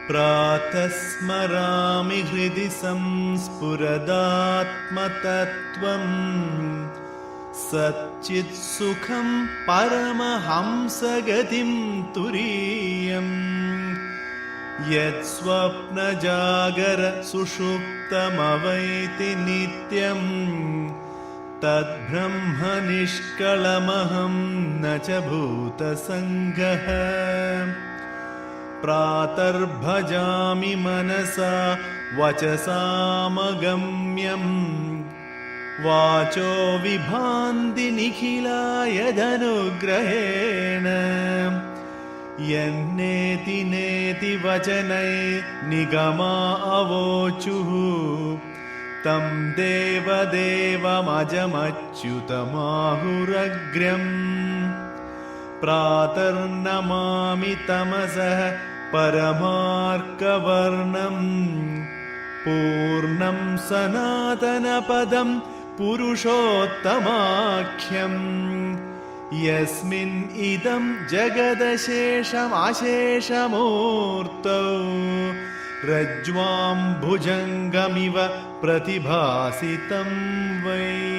प्रातः स्मरामि हृदि संस्फुरदात्मतत्त्वम् सच्चित्सुखं परमहंसगतिं तुरीयम् यत्स्वप्नजागर सुषुप्तमवैति नित्यम् तद्ब्रह्म निष्कळमहं न च भूतसङ्गः प्रातर्भजामि मनसा वचसामगम्यम् वाचो विभान्ति निखिलाय यदनुग्रहेण यन्नेति नेति वचनै निगमा अवोचुः तं देवदेवमजमच्युतमाहुरग्र्यम् प्रातर्नमामि तमसः परमार्कवर्णम् पूर्णं सनातनपदं पुरुषोत्तमाख्यम् यस्मिन् इदं जगदशेषमशेषमूर्तौ रज्ज्वां भुजङ्गमिव प्रतिभासितं वै।